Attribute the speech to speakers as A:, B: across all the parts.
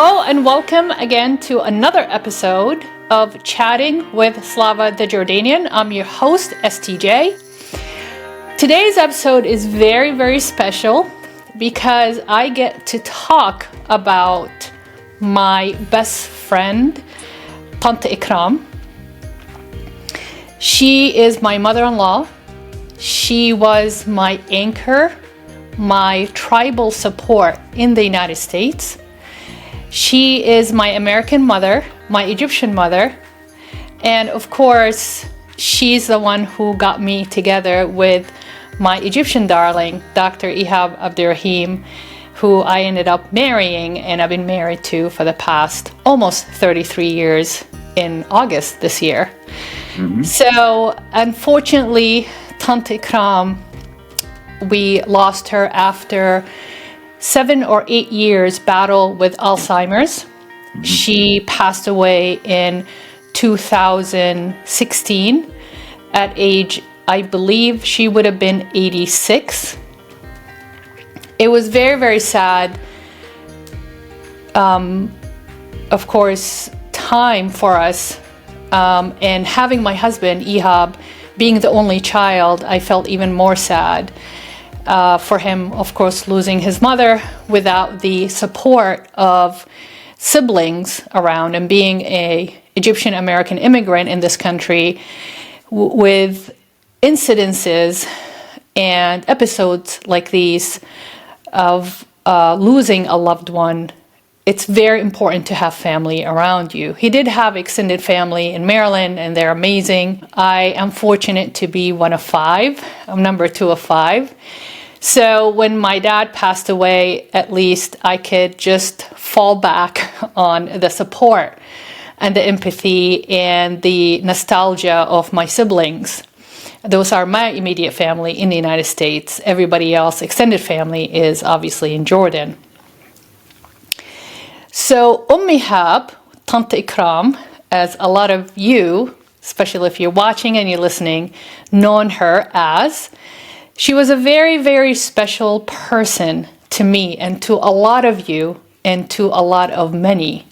A: Hello and welcome again to another episode of Chatting with Slava the Jordanian. I'm your host, STJ. Today's episode is very, very special because I get to talk about my best friend, Tiny Ekram. She is my mother-in-law. She was my anchor, my tribal support in the United States. She is my American mother, my Egyptian mother, and of course, she's the one who got me together with my Egyptian darling, Dr. Slava Abdelrehim, who I ended up marrying and I've been married to for the past almost 33 years in August this year. So, unfortunately, Tiny Ekram, we lost her after 7 or 8 years battle with Alzheimer's. She passed away in 2016 at age, I believe she would have been 86. It was very, very sad. Of course, time for us. And having my husband, Um-Ihab, being the only child, I felt even more sad. For him, of course, losing his mother without the support of siblings around, and being a Egyptian American immigrant in this country with incidences and episodes like these of losing a loved one. It's very important to have family around you. He did have extended family in Maryland, and they're amazing. I am fortunate to be one of 5. I'm number 2 of 5. So when my dad passed away, at least I could just fall back on the support and the empathy and the nostalgia of my siblings. Those are my immediate family in the United States. Everybody else, extended family, is obviously in Jordan. So Um-Ihab, Tiny Ekram, as a lot of you, especially if you're watching and you're listening, known her as, she was a very, very special person to me and to a lot of you and to a lot of many.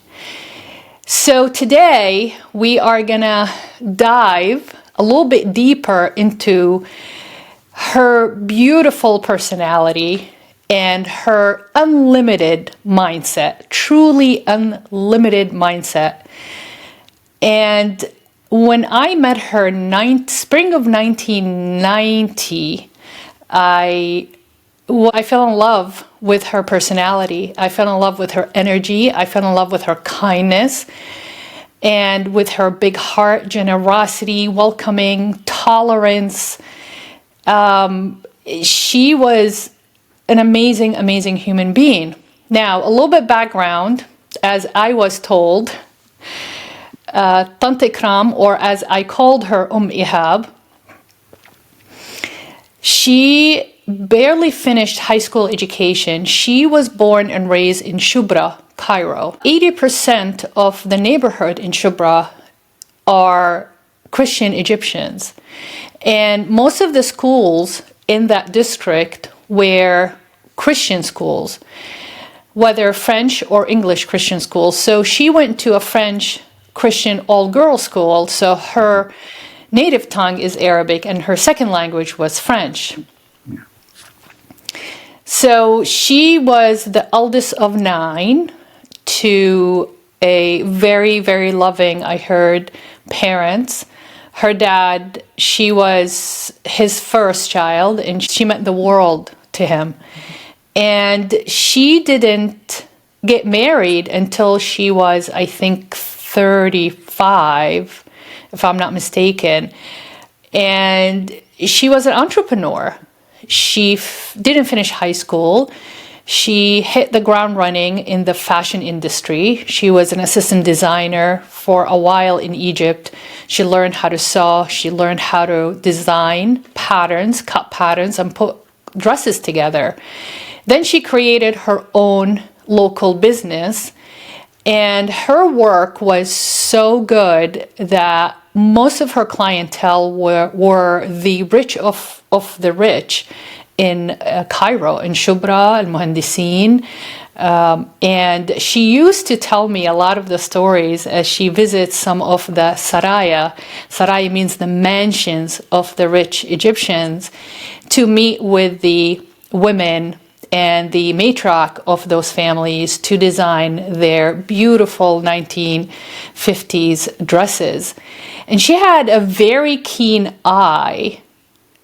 A: So today we are gonna dive a little bit deeper into her beautiful personality and her unlimited mindset, truly unlimited mindset. And when I met her spring of 1990, I fell in love with her personality. I fell in love with her energy. I fell in love with her kindness and with her big heart, generosity, welcoming, tolerance. She was an amazing, amazing human being. Now, a little bit background, as I was told, Tiny Ekram, or as I called her, Um-Ihab, she barely finished high school education. She was born and raised in Shubra, Cairo. 80% of the neighborhood in Shubra are Christian Egyptians. And most of the schools in that district were Christian schools, whether French or English Christian schools. So she went to a French Christian all-girls school, so her native tongue is Arabic and her second language was French. So she was the eldest of 9 to a very, very loving, I heard, parents. Her dad, she was his first child and she meant the world to him. And she didn't get married until she was, I think, 35, if I'm not mistaken. And she was an entrepreneur. She didn't finish high school. She hit the ground running in the fashion industry. She was an assistant designer for a while in Egypt. She learned how to sew. She learned how to design patterns, cut patterns, and put dresses together. Then she created her own local business. And her work was so good that most of her clientele were the rich of the rich in Cairo, in Shubra, al-Muhandisin. And she used to tell me a lot of the stories as she visits some of the saraya. Saraya means the mansions of the rich Egyptians, to meet with the women and the matriarch of those families to design their beautiful 1950s dresses. And she had a very keen eye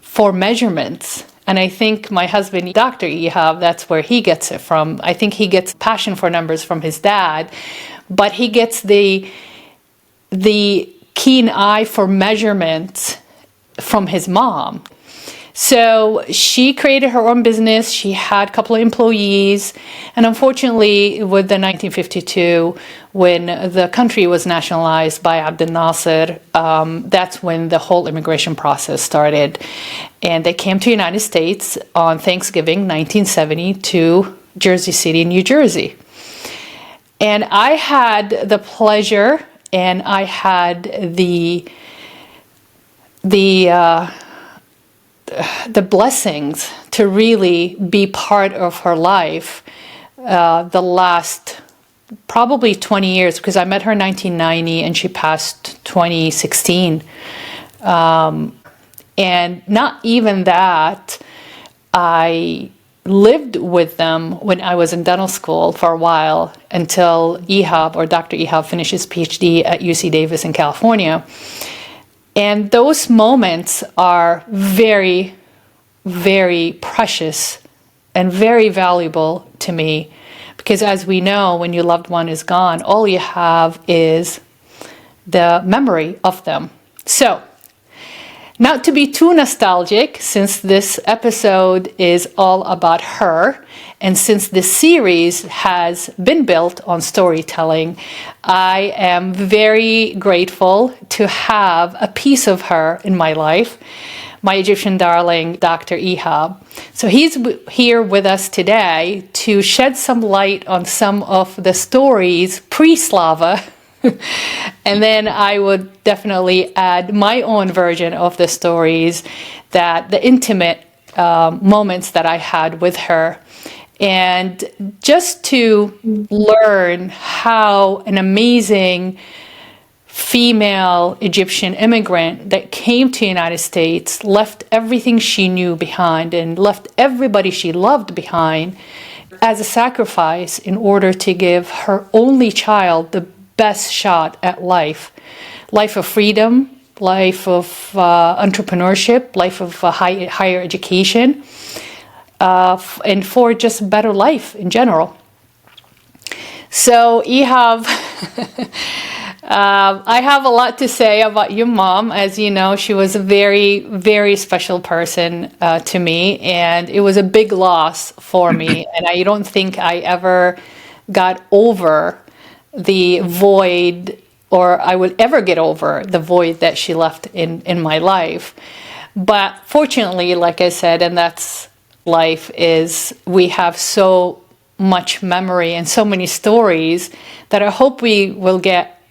A: for measurements. And I think my husband, Dr. Ihab, that's where he gets it from. I think he gets passion for numbers from his dad, but he gets the keen eye for measurements from his mom. So she created her own business. She had a couple of employees. And unfortunately, with the 1952, when the country was nationalized by Abdel Nasser, that's when the whole immigration process started. And they came to the United States on Thanksgiving 1970 to Jersey City, New Jersey. And I had the pleasure and I had the blessings to really be part of her life the last probably 20 years, because I met her in 1990 and she passed 2016. And not even that, I lived with them when I was in dental school for a while until Ihab, or Dr. Ihab, finished his PhD at UC Davis in California. And those moments are very, very precious and very valuable to me, because as we know, when your loved one is gone, all you have is the memory of them. So, not to be too nostalgic, since this episode is all about her, and since this series has been built on storytelling, I am very grateful to have a piece of her in my life, my Egyptian darling, Dr. Ihab. So he's here with us today to shed some light on some of the stories pre-Slava. And then I would definitely add my own version of the stories, that the intimate moments that I had with her. And just to learn how an amazing female Egyptian immigrant that came to the United States left everything she knew behind and left everybody she loved behind as a sacrifice in order to give her only child the best shot at life of freedom, life of entrepreneurship, life of higher education, and for just better life in general. So Ihab, I have a lot to say about your mom. As you know, she was a very, very special person to me, and it was a big loss for me. And I don't think I ever got over the void, or I would ever get over the void that she left in my life. But fortunately, like I said, and that's life, is we have so much memory and so many stories that I hope we will get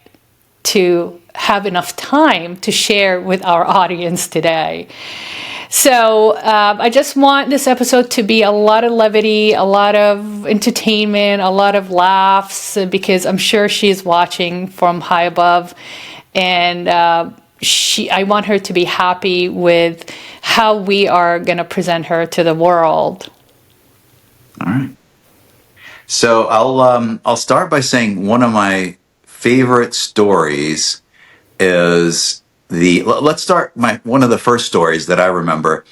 A: to have enough time to share with our audience today. So I just want this episode to be a lot of levity, a lot of entertainment, a lot of laughs, because I'm sure she's watching from high above, and I want her to be happy with how we are going to present her to the world.
B: All right. So I'll start by saying one of my favorite stories is let's start one of the first stories that I remember.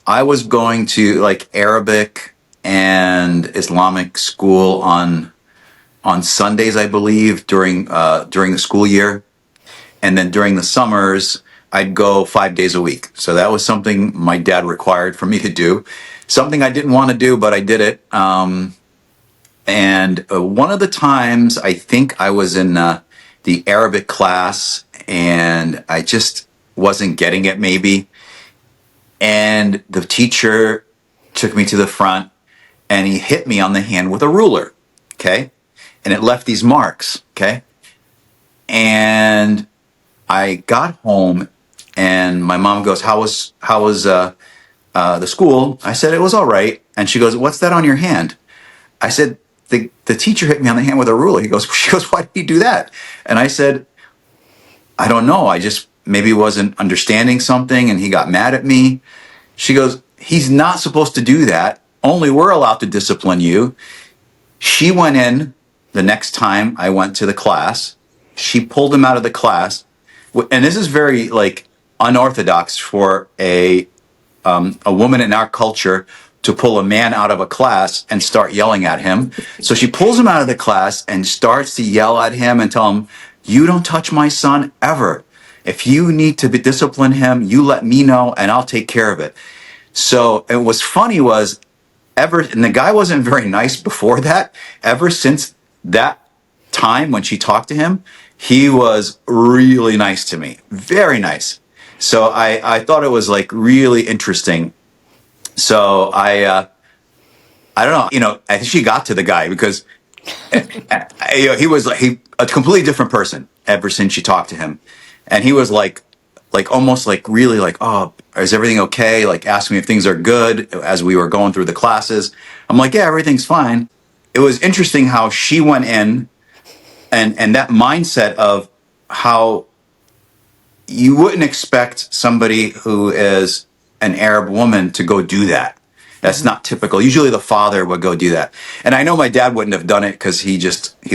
B: I was going to Arabic and Islamic school on Sundays, I believe, during the school year, and then during the summers I'd go 5 days a week. So that was something my dad required for me to do. Something I didn't want to do, but I did it. And one of the times, I think I was in the Arabic class, and I just wasn't getting it, maybe. And the teacher took me to the front, and he hit me on the hand with a ruler, okay? And it left these marks, okay? And I got home, and my mom goes, "How was the school. I said, it was all right. And she goes, what's that on your hand? I said, the teacher hit me on the hand with a ruler. She goes, why did he do that? And I said, I don't know. I just maybe wasn't understanding something and he got mad at me. She goes, he's not supposed to do that. Only we're allowed to discipline you. She went in the next time I went to the class. She pulled him out of the class. And this is very like unorthodox for a woman in our culture to pull a man out of a class and start yelling at him. So she pulls him out of the class and starts to yell at him and tell him, you don't touch my son ever. If you need to discipline him, you let me know and I'll take care of it. So it was funny was and the guy wasn't very nice before that. Ever since that time when she talked to him, he was really nice to me. Very nice. So I thought it was like really interesting. So I don't know, I think she got to the guy because he was like a completely different person ever since she talked to him. And he was like almost like really like, oh, is everything okay? Like asking me if things are good as we were going through the classes. I'm like, yeah, everything's fine. It was interesting how she went in and that mindset of how you wouldn't expect somebody who is an Arab woman to go do that. That's not typical. Usually the father would go do that. And I know my dad wouldn't have done it because he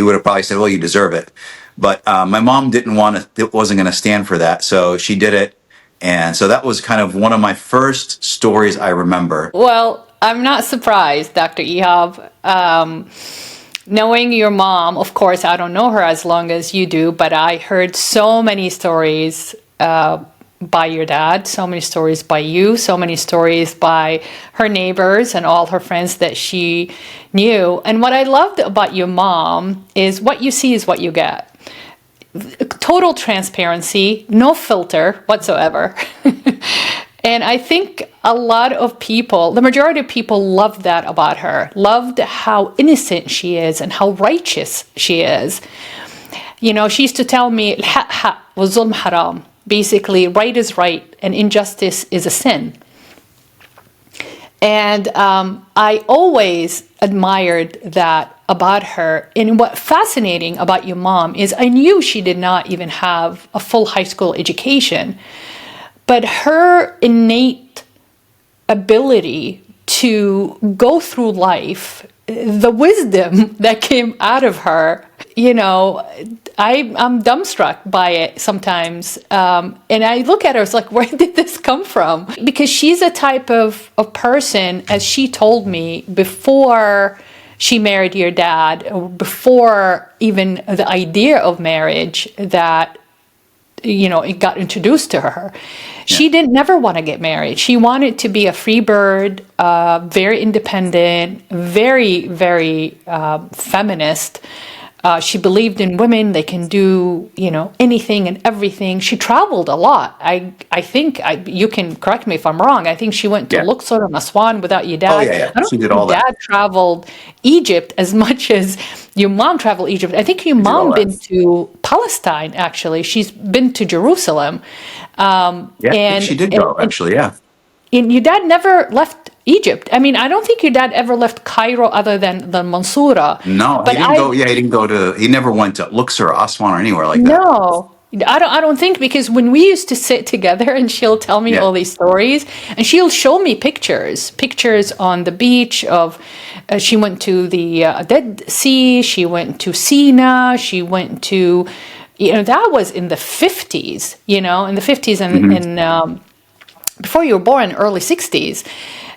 B: would have probably said, well, you deserve it. But my mom wasn't going to stand for that. So she did it. And so that was kind of one of my first stories I remember.
A: Well, I'm not surprised, Dr. Ihab. Knowing your mom, of course, I don't know her as long as you do, but I heard so many stories by your dad, so many stories by you, so many stories by her neighbors and all her friends that she knew. And what I loved about your mom is what you see is what you get. Total transparency, no filter whatsoever. And I think a lot of people, the majority of people loved that about her, loved how innocent she is and how righteous she is. She used to tell me, الحق والظلم حرام. Basically, right is right and injustice is a sin. And I always admired that about her. And what's fascinating about your mom is I knew she did not even have a full high school education, but her innate ability to go through life, the wisdom that came out of her, I'm dumbstruck by it sometimes. And I look at her, it's like, where did this come from? Because she's a type of person, as she told me, before she married your dad, or before even the idea of marriage, that it got introduced to her. She didn't never want to get married. She wanted to be a free bird, very independent, very, very feminist. She believed in women. They can do, anything and everything. She traveled a lot. I think, you can correct me if I'm wrong. I think she went to Luxor and Aswan without your dad.
B: Oh, yeah.
A: I don't
B: She
A: think
B: did all
A: your
B: that.
A: dad traveled Egypt as much as your mom traveled Egypt. I think your mom been to Palestine, actually. She's been to Jerusalem.
B: Yeah, I think she did go, actually, yeah.
A: And your dad never left Egypt. I mean, I don't think your dad ever left Cairo other than Mansoura.
B: No,
A: But
B: he didn't go. Yeah, he never went to Luxor or Aswan or anywhere like that.
A: No, I don't think, because when we used to sit together and she'll tell me all these stories and she'll show me pictures on the beach of, she went to the Dead Sea, she went to Sina, she went to, that was in the 50s, in the 50s and before you were born, early 60s.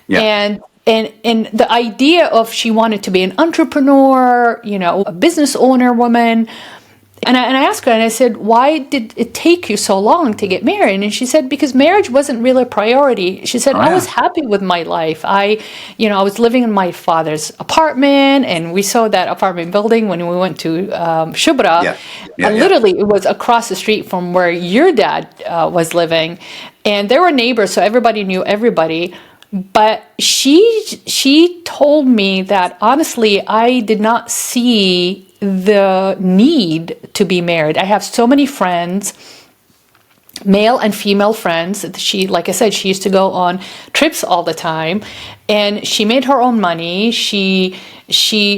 A: Yeah. And the idea of she wanted to be an entrepreneur, a business owner woman. And I asked her and I said, why did it take you so long to get married? And she said, because marriage wasn't really a priority. She said, I was happy with my life. I was living in my father's apartment and we saw that apartment building when we went to Shubra. Literally, it was across the street from where your dad was living. And there were neighbors, so everybody knew everybody. But she told me that, honestly, I did not see the need to be married. I have so many friends male and female friends. She, like I said, she used to go on trips all the time, and she made her own money. She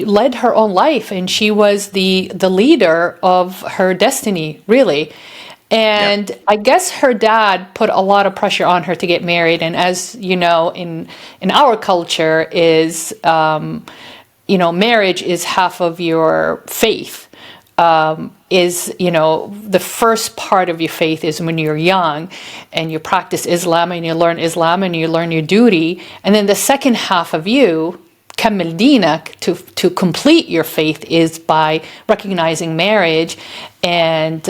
A: led her own life, and she was the leader of her destiny, really. And I guess her dad put a lot of pressure on her to get married. And as you know, in our culture, is marriage is half of your faith. The first part of your faith is when you're young and you practice Islam and you learn Islam and you learn your duty. And then the second half of you, كمل دينك, to complete your faith, is by recognizing marriage. And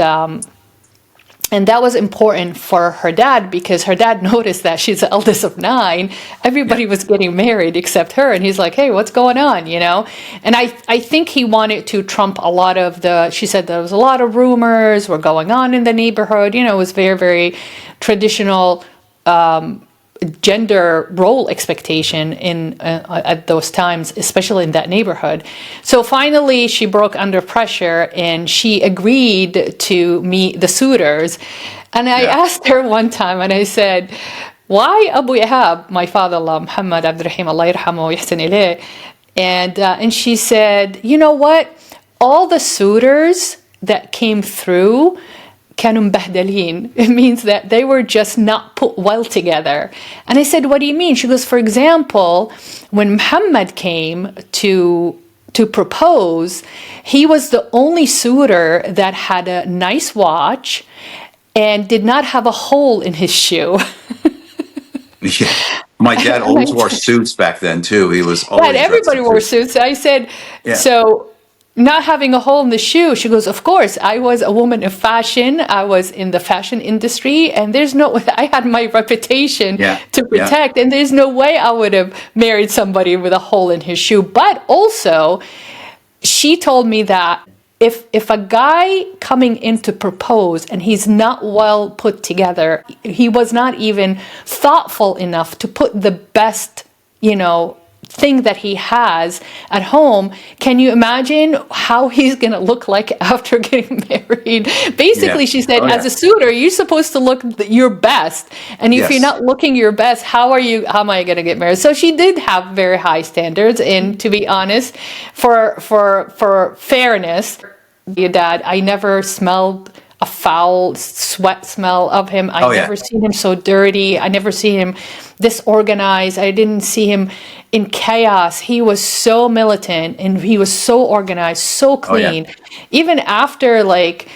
A: that was important for her dad, because her dad noticed that she's the eldest of 9. Everybody was getting married except her. And he's like, hey, what's going on? And I think he wanted to trump a lot of she said there was a lot of rumors were going on in the neighborhood. It was very, very traditional gender role expectation at those times, especially in that neighborhood. So finally, she broke under pressure and she agreed to meet the suitors. And I asked her one time, and I said, "Why Um-Ihab, my father-in-law, Muhammad Abdelrehim, Allah yarhamu wa yahsin ilayh?" And she said, "You know what? All the suitors that came through, كانوا مبهدلين." It means that they were just not put well together. And I said, what do you mean? She goes, for example, when Muhammad came to propose, he was the only suitor that had a nice watch and did not have a hole in his shoe.
B: Yeah. My dad always wore suits back then too. He was always
A: everybody wore suits. I said, so not having a hole in the shoe. She goes, of course, I was a woman of fashion. I was in the fashion industry, and I had my reputation to protect, and there's no way I would have married somebody with a hole in his shoe. But also, she told me that if a guy coming in to propose and he's not well put together, he was not even thoughtful enough to put the best, thing that he has at home, can you imagine how he's going to look like after getting married? Basically, she said, as a suitor, you're supposed to look your best. And if you're not looking your best, how am I going to get married? So she did have very high standards. And to be honest, for fairness, your dad, I never smelled a foul sweat smell of him. I never seen him so dirty. I never seen him disorganized. I didn't see him in chaos. He was so militant and he was so organized, so clean. Even after like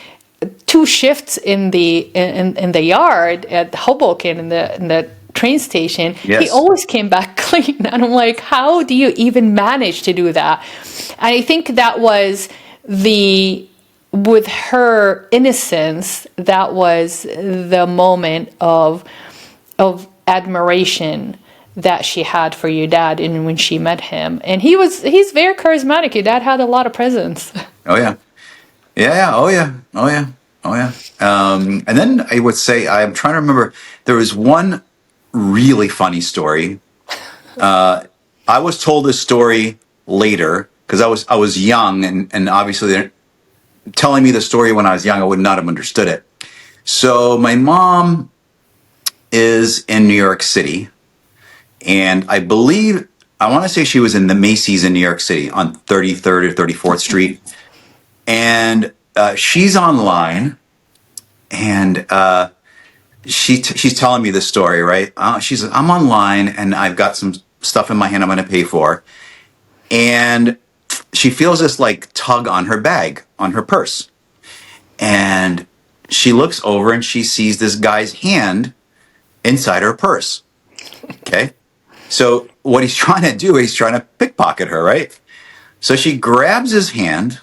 A: 2 shifts in the yard at Hoboken in the train station, he always came back clean. And I'm like, how do you even manage to do that? And I think that was with her innocence, that was the moment of admiration that she had for your dad, and when she met him. And he's very charismatic. Your dad had a lot of presence. And then I would say, I'm trying to remember, there was one really funny story. I was told this story later because I was young, and obviously they're telling me the story when I was young, I would not have understood it. So my mom is in New York City, and I want to say she was in the Macy's in New York City on 33rd or 34th Street. And she's online, and she's telling me this story, right? She's like, I'm online, and I've got some stuff in my hand I'm going to pay for. And she feels this like tug on her bag, on her purse. And she looks over and she sees this guy's hand inside her purse. Okay. So what he's trying to do, he's trying to pickpocket her, right? So she grabs his hand,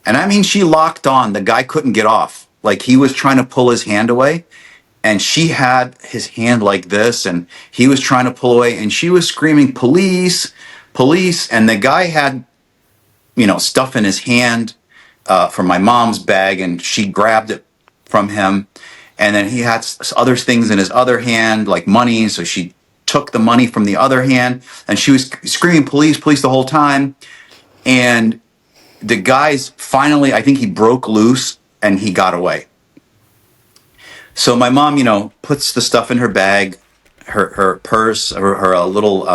A: and I mean, she locked on. The guy couldn't get off. Like, he was trying to pull his hand away, and she had his hand like this, and he was trying to pull away, and she was screaming, police, police. And the guy had, stuff in his hand from my mom's bag, and she grabbed it from him. And then he had other things in his other hand, like money. So she took the money from the other hand, and she was screaming, police, police, the whole time. And the guy's finally, I think he broke loose and he got away.
B: So my mom, puts the stuff in her bag, her purse, her little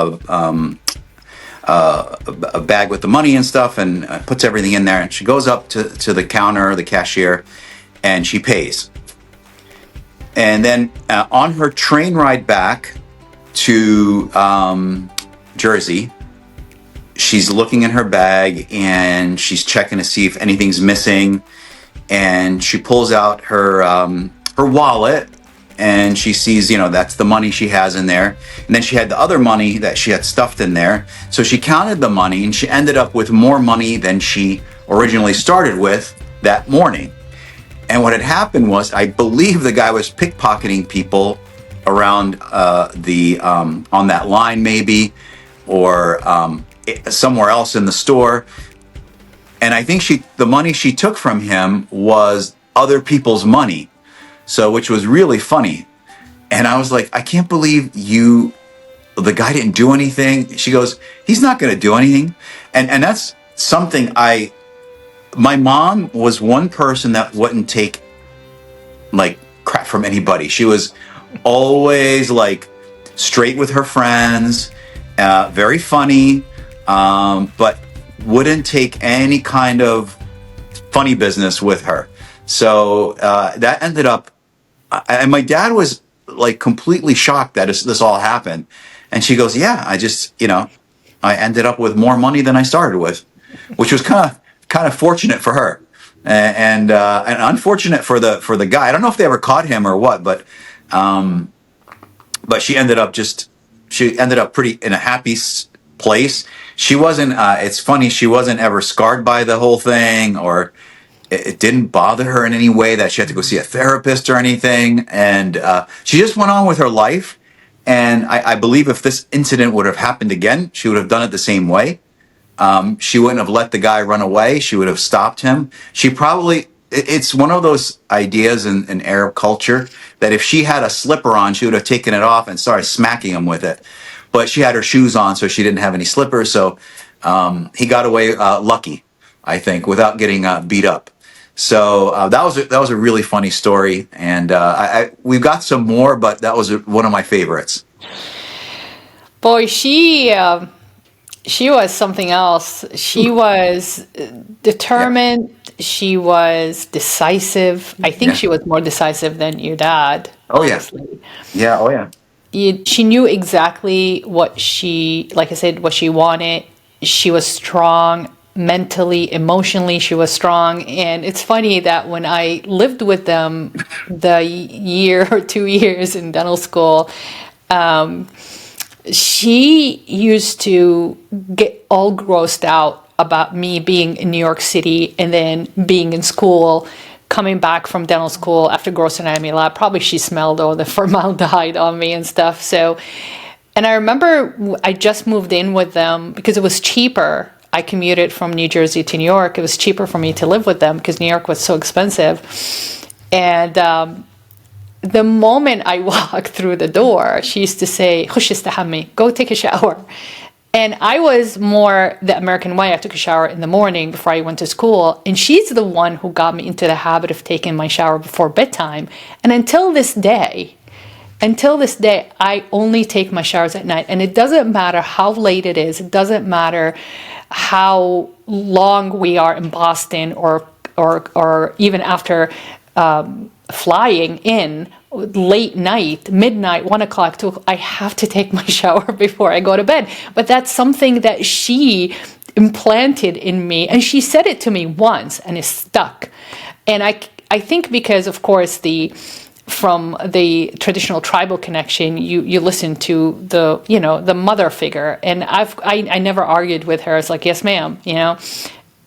B: a bag with the money and stuff, and puts everything in there. And she goes up to the counter, the cashier, and she pays. And then on her train ride back to Jersey, she's looking in her bag and she's checking to see if anything's missing. And she pulls out her wallet, and she sees, that's the money she has in there. And then she had the other money that she had stuffed in there. So she counted the money, and she ended up with more money than she originally started with that morning. And what had happened was, I believe the guy was pickpocketing people around on that line, maybe, or somewhere else in the store. And I think the money she took from him was other people's money. So, which was really funny. And I was like, I can't believe the guy didn't do anything. She goes, he's not going to do anything. And that's something my mom was one person that wouldn't take like crap from anybody. She was always like straight with her friends, very funny, but wouldn't take any kind of funny business with her. So that ended up, and my dad was like completely shocked that this all happened. And she goes, yeah, I ended up with more money than I started with, which was kind of fortunate for her, and unfortunate for the guy. I don't know if they ever caught him or what, but she ended up pretty in a happy place. She wasn't. It's funny. She wasn't ever scarred by the whole thing, or it didn't bother her in any way that she had to go see a therapist or anything. And she just went on with her life. And I believe if this incident would have happened again, she would have done it the same way. She wouldn't have let the guy run away. She would have stopped him. It's one of those ideas in Arab culture that if she had a slipper on, she would have taken it off and started smacking him with it. But she had her shoes on, so she didn't have any slippers. So he got away lucky, I think, without getting beat up. So that was a really funny story, and we've got some more, but that was one of my favorites.
A: Boy, she was something else. She was determined. Yeah. She was decisive. I think she was more decisive than your dad.
B: Oh,
A: honestly.
B: Yeah. Oh, yeah.
A: She knew exactly what she wanted. She was strong. Mentally, emotionally, she was strong. And it's funny that when I lived with them the year or 2 years in dental school, she used to get all grossed out about me being in New York City and then being in school, coming back from dental school after gross anatomy lab. Probably she smelled all the formaldehyde on me and stuff. So, and I remember I just moved in with them because it was cheaper. I commuted from New Jersey to New York. It was cheaper for me to live with them because New York was so expensive. And the moment I walked through the door, she used to say, "Khush istahammi, go take a shower." And I was more the American way. I took a shower in the morning before I went to school. And she's the one who got me into the habit of taking my shower before bedtime. And until this day, I only take my showers at night. And it doesn't matter how late it is. It doesn't matter how long we are in Boston or even after flying in late night, midnight, 1 o'clock, 2 o'clock, I have to take my shower before I go to bed. But that's something that she implanted in me. And she said it to me once and it stuck. And I think because, of course, from the traditional tribal connection, you listen to the mother figure, and I never argued with her. It's like, yes, ma'am,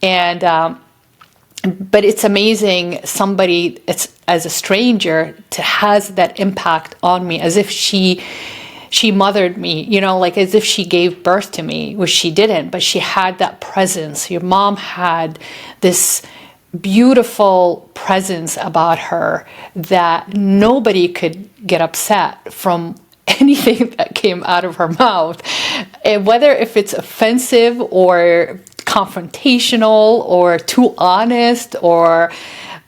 A: and but it's amazing it's as a stranger to has that impact on me, as if she mothered me, like as if she gave birth to me, which she didn't, but she had that presence. Your mom had this beautiful presence about her that nobody could get upset from anything that came out of her mouth, and whether if it's offensive or confrontational or too honest or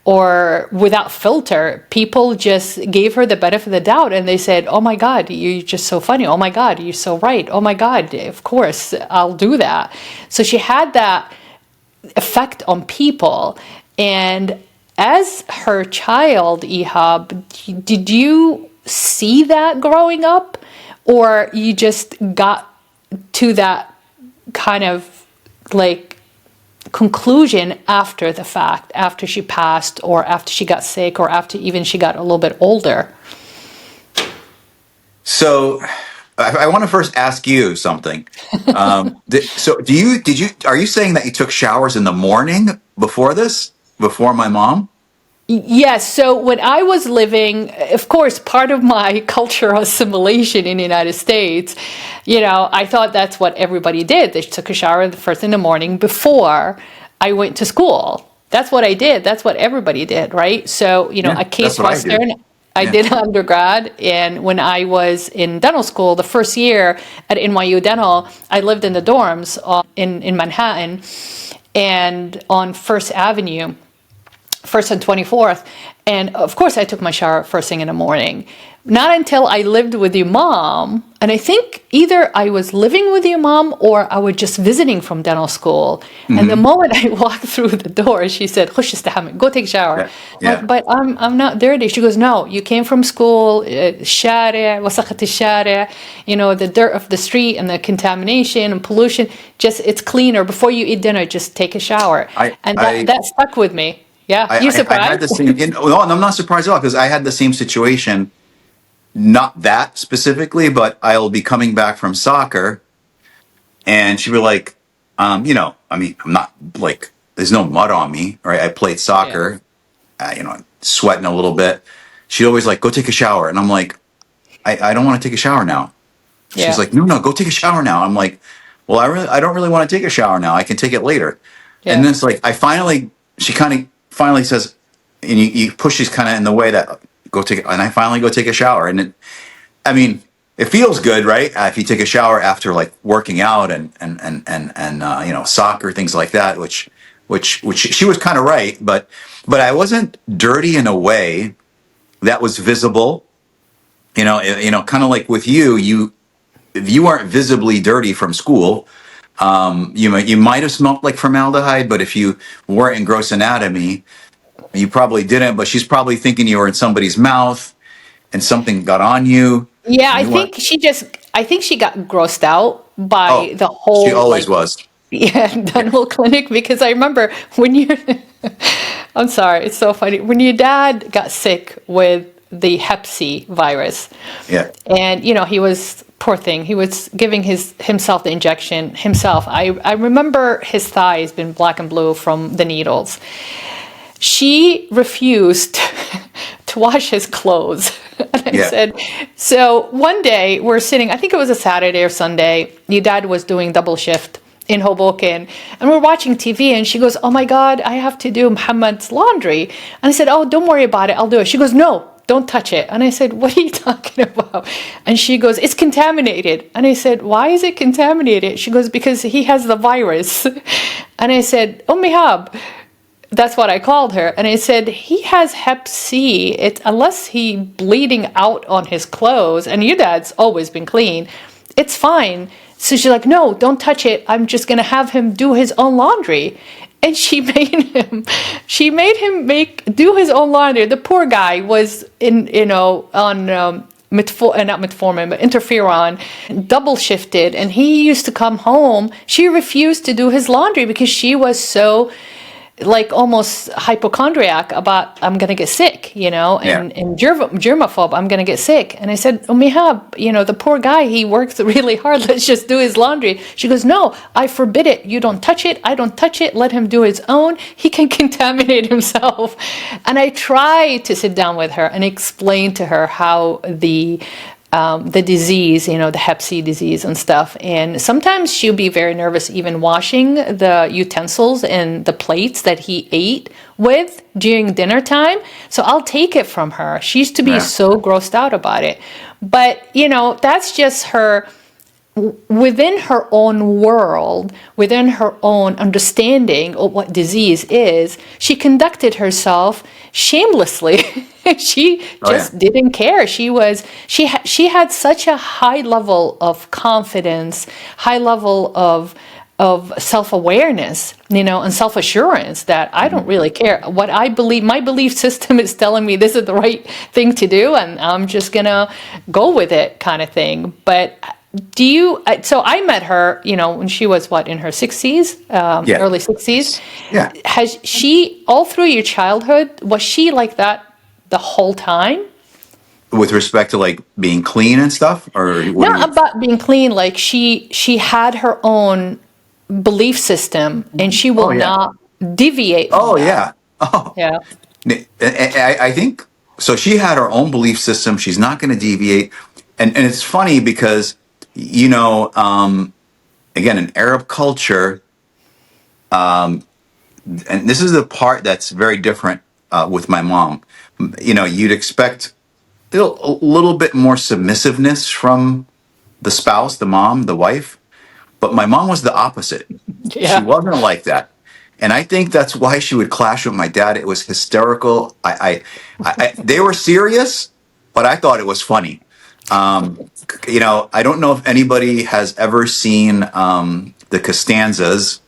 A: or without filter, people just gave her the benefit of the doubt, and they said, "Oh my God, you're just so funny. Oh my God, you're so right. Oh my God, of course, I'll do that." So she had that effect on people. And as her child, Ihab, did you see that growing up, or you just got to that kind of like conclusion after the fact, after she passed, or after she got sick, or after even she got a little bit older?
B: So I want to first ask you something. Are you saying that you took showers in the morning before this, before my mom?
A: Yes. So when I was living, of course, part of my cultural assimilation in the United States, I thought that's what everybody did. They took a shower the first in the morning before I went to school. That's what I did. That's what everybody did, right? So,
B: Yeah,
A: at Case
B: that's what I did.
A: Western, I
B: Yeah.
A: did undergrad. And when I was in dental school, the first year at NYU Dental, I lived in the dorms in Manhattan and on First Avenue. First and 24th. And of course, I took my shower first thing in the morning. Not until I lived with your mom. And I think either I was living with your mom or I was just visiting from dental school. And the moment I walked through the door, she said, "Khush istahmam, go take a shower."
B: Yeah.
A: I'm like,
B: Yeah.
A: "But I'm not dirty." She goes, "No, you came from school, share, wasakhat al-share, the dirt of the street and the contamination and pollution. Just, it's cleaner. Before you eat dinner, just take a shower."
B: I
A: And
B: I
A: that stuck with me. Yeah, you
B: I had
A: surprised?
B: the same. No, I'm not surprised at all because I had the same situation. Not that specifically, but I'll be coming back from soccer, and she'd be like, I mean, I'm not like, there's no mud on me, right? I played
A: Yeah,
B: soccer, sweating a little bit. She'd always like, go take a shower, and I'm like, I don't want to take a shower now. She's
A: yeah,
B: like, no, go take a shower now. I'm like, well, I don't really want to take a shower now. I can take it later. And
A: yeah,
B: then it's like, she kind of finally says, and you push these kind of in the way that go take it. And I finally go take a shower. I mean, it feels good, right? If you take a shower after like working out and soccer, things like that, which she was kind of right. But I wasn't dirty in a way that was visible. Kind of like with you, if you weren't visibly dirty from school, you might have smelled like formaldehyde, but if you weren't in gross anatomy, you probably didn't. But she's probably thinking you were in somebody's mouth and something got on you,
A: yeah.
B: and you weren't.
A: I think she got grossed out
B: Oh,
A: by the
B: she
A: whole
B: always was.
A: yeah,
B: Yeah,
A: dental clinic, because I remember when you I'm sorry, it's so funny. When your dad got sick with the Hep C virus,
B: yeah,
A: and he was, poor thing, he was giving himself the injection himself. I remember his thighs been black and blue from the needles. She refused to wash his clothes. And I
B: yeah.
A: said, so one day we're sitting, I think it was a Saturday or Sunday, your dad was doing double shift in Hoboken, and we're watching TV, and she goes, "Oh my God, I have to do Muhammad's laundry." And I said, "Oh, don't worry about it, I'll do it." She goes, "No, don't touch it." And I said, "What are you talking about?" And she goes, "It's contaminated." And I said, "Why is it contaminated?" She goes, "Because he has the virus." And I said, "Um-Ihab," that's what I called her. And I said, "He has Hep C. Unless he bleeding out on his clothes, and your dad's always been clean, it's fine." So she's like, "No, don't touch it. I'm just going to have him do his own laundry." And she made him do his own laundry. The poor guy was on not metformin, but interferon, double shifted. And he used to come home. She refused to do his laundry because she was so like almost hypochondriac about, "I'm going to get sick,
B: Yeah.
A: and germaphobe, I'm going to get sick." And I said, "Um-Ihab, the poor guy, he works really hard. Let's just do his laundry." She goes, "No, I forbid it. You don't touch it. I don't touch it. Let him do his own. He can contaminate himself." And I tried to sit down with her and explain to her how the disease, the Hep C disease and stuff. And sometimes she'll be very nervous even washing the utensils and the plates that he ate with during dinner time. So I'll take it from her. She used to be
B: Yeah.
A: so grossed out about it. But, that's just her within her own world, within her own understanding of what disease is, she conducted herself shamelessly. She
B: Oh yeah.
A: just didn't care. She had such a high level of confidence, high level of self-awareness, and self-assurance, that I don't really care what I believe. My belief system is telling me this is the right thing to do, and I'm just gonna go with it, kind of thing. But so I met her, when she was in her 60s,
B: Yeah.
A: early 60s.
B: Yeah.
A: Has she, all through your childhood, was she like that the whole time?
B: With respect to like being clean and stuff, or what do
A: Not
B: you?
A: about being clean, like she had her own belief system, and she
B: Oh
A: will
B: yeah.
A: not deviate from
B: Oh
A: that.
B: yeah. Oh,
A: Yeah.
B: I think so. She had her own belief system. She's not going to deviate, and it's funny because again, in Arab culture, and this is the part that's very different with my mom. You'd expect a little bit more submissiveness from the spouse, the mom, the wife, but my mom was the opposite. She
A: Yeah.
B: wasn't like that. And I think that's why she would clash with my dad. It was hysterical. They were serious, but I thought it was funny. I don't know if anybody has ever seen the Costanzas,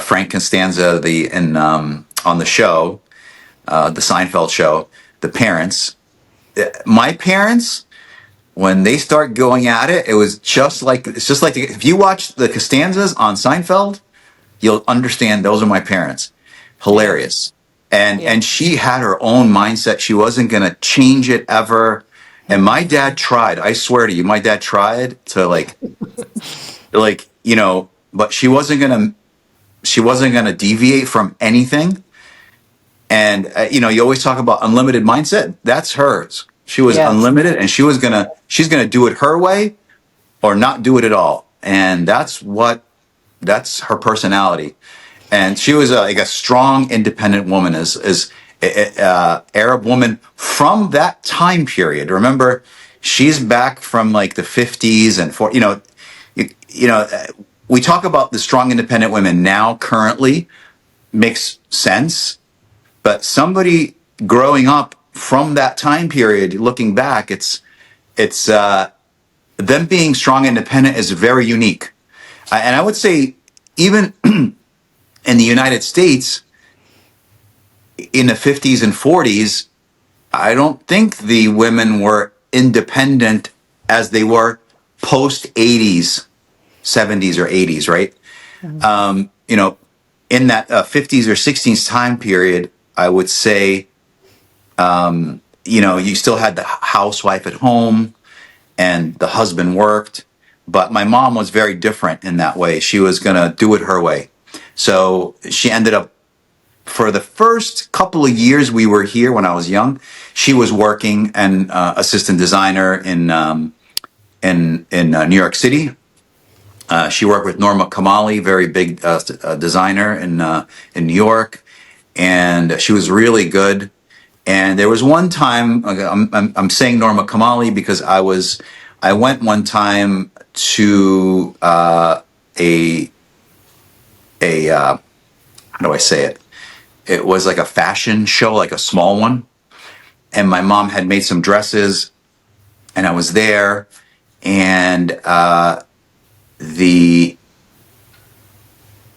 B: Frank Costanza, on the show, the Seinfeld show, the parents. My parents, when they start going at it, it's just like if you watch the Costanzas on Seinfeld, you'll understand those are my parents.
A: Yeah.
B: Hilarious. And
A: Yeah.
B: and she had her own mindset. She wasn't gonna change it ever. And my dad tried. I swear to you, my dad tried to but she wasn't gonna deviate from anything. And you always talk about unlimited mindset. That's hers. She was
A: Yes.
B: unlimited, and she's gonna do it her way or not do it at all. And that's her personality. And she was like a strong, independent woman, as Arab woman from that time period. Remember, she's back from like the 50s and we talk about the strong, independent women now currently makes sense, but somebody growing up from that time period, looking back, it's them being strong, independent is very unique. And I would say even in the United States in the 50s and 40s, I don't think the women were independent as they were post 80s, 70s, or 80s, right? In that 50s or 60s time period, I would say, you still had the housewife at home and the husband worked. But my mom was very different in that way. She was going to do it her way. So she ended up, for the first couple of years we were here when I was young, she was working and assistant designer in New York City. She worked with Norma Kamali, very big designer in New York, and she was really good. And there was one time, I'm saying Norma Kamali because I went one time to a how do I say it? It was like a fashion show, like a small one. And my mom had made some dresses, and I was there, and the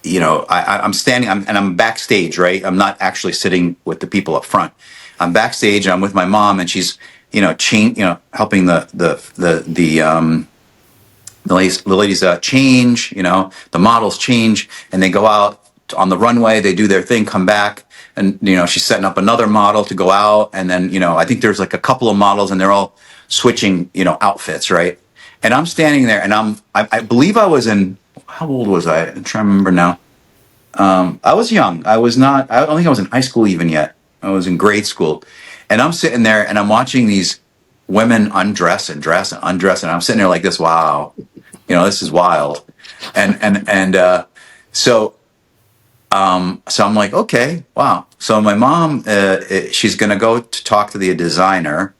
B: I'm standing, and I'm backstage, right? I'm not actually sitting with the people up front. I'm backstage. I'm with my mom, and she's helping the ladies change. The models change, and they go out on the runway. They do their thing, come back, and she's setting up another model to go out, and then I think there's like a couple of models, and they're all switching outfits, right? And I'm standing there, and I believe I was in, how old was I? I'm trying to remember now. I was young. I don't think I was in high school even yet. I was in grade school. And I'm sitting there and I'm watching these women undress and dress and undress. And I'm sitting there like this, wow, this is wild. So I'm like, okay, wow. So my mom, she's going to go to talk to the designer.